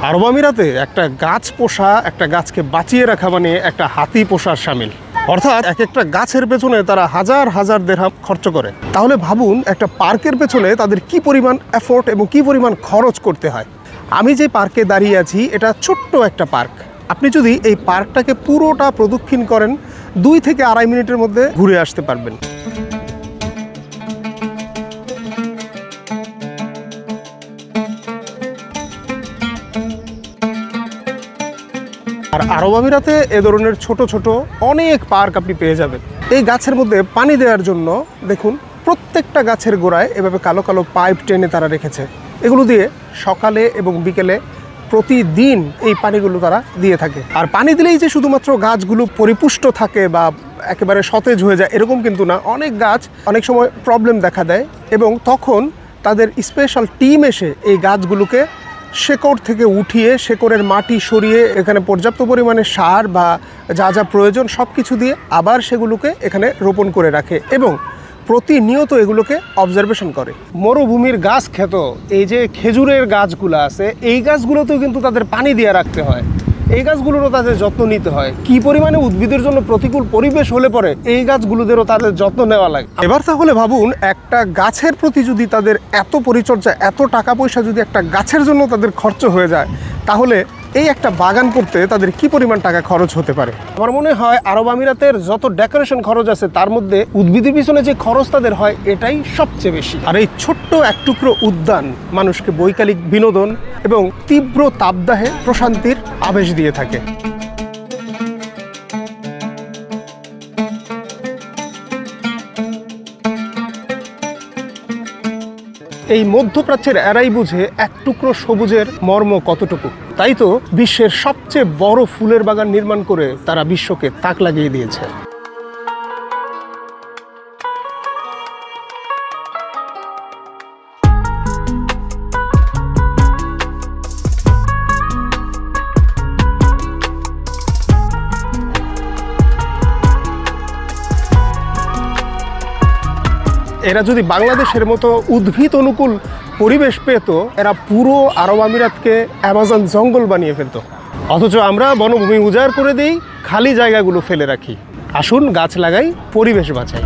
আরব আমিরাতে একটা গাছ পোষা, একটা গাছকে বাঁচিয়ে রাখা মানে একটা হাতি পোষার শামিল। অর্থাৎ এক একটা গাছের পেছনে তারা হাজার হাজার দিরহাম খরচ করে। তাহলে ভাবুন একটা পার্কের পেছনে তাদের কি পরিমাণ এফোর্ট এবং কি পরিমাণ খরচ করতে হয়। আমি যে পার্কে দাঁড়িয়ে আছি এটা ছোট্ট একটা পার্ক। আপনি যদি এই পার্কটাকে পুরোটা প্রদক্ষিণ করেন 2 থেকে 2.5 মিনিটের মধ্যে ঘুরে আসতে পারবেন। আর আরব আমিরাতে এ ধরনের ছোট ছোট অনেক পার্ক আপনি পেয়ে যাবেন। এই গাছের মধ্যে পানি দেওয়ার জন্য দেখুন প্রত্যেকটা গাছের গোড়ায় এভাবে কালো কালো পাইপ টেনে তারা রেখেছে। এগুলো দিয়ে সকালে এবং বিকেলে প্রতিদিন এই পানিগুলো তারা দিয়ে থাকে। আর পানি দিলেই যে শুধুমাত্র গাছগুলো পরিপুষ্ট থাকে বা একেবারে সতেজ হয়ে যায় এরকম কিন্তু না। অনেক গাছ অনেক সময় প্রবলেম দেখা দেয় এবং তখন তাদের স্পেশাল টিম এসে এই গাছগুলোকে শেকড় থেকে উঠিয়ে শেকড়ের মাটি সরিয়ে এখানে পর্যাপ্ত পরিমাণে সার বা যা যা প্রয়োজন সব কিছু দিয়ে আবার সেগুলোকে এখানে রোপণ করে রাখে এবং প্রতিনিয়ত এগুলোকে অবজারভেশন করে। মরুভূমির গাছ খেত এই যে খেজুরের গাছগুলো আছে এই গাছগুলোতেও কিন্তু তাদের পানি দিয়ে রাখতে হয়, এই গাছগুলোরও তাদের যত্ন নিতে হয়। কি পরিমাণে উদ্ভিদের জন্য প্রতিকূল পরিবেশ হলে পরে এই গাছগুলোদেরও তাদের যত্ন নেওয়া লাগে। এবার তাহলে ভাবুন একটা গাছের প্রতি যদি তাদের এত পরিচর্যা, এত টাকা পয়সা যদি একটা গাছের জন্য তাদের খরচ হয়ে যায় তাহলে এই একটা বাগান করতে তাদের কি পরিমাণ টাকা খরচ হতে পারে। আমার মনে হয় আরব আমিরাতের যত ডেকোরেশন খরচ আছে তার মধ্যে উদ্ভিদের পিছনে যে খরচ তাদের হয় এটাই সবচেয়ে বেশি। আর এই ছোট্ট এক টুকরো উদ্যান মানুষকে বৈকালিক বিনোদন এবং তীব্র তাপদাহে প্রশান্তির আবেশ দিয়ে থাকে। এই মধ্যপ্রাচ্যের এরাই বুঝে এক টুকরো সবুজের মর্ম কতটুকু। তাই তো বিশ্বের সবচেয়ে বড় ফুলের বাগান নির্মাণ করে তারা বিশ্বকে তাক লাগিয়ে দিয়েছে। এরা যদি বাংলাদেশের মতো উদ্ভিদ অনুকূল পরিবেশ পেত এরা পুরো আরব আমিরাতকে অ্যামাজন জঙ্গল বানিয়ে ফেলত। অথচ আমরা বনভূমি উজাড় করে দিই, খালি জায়গাগুলো ফেলে রাখি। আসুন গাছ লাগাই, পরিবেশ বাঁচাই।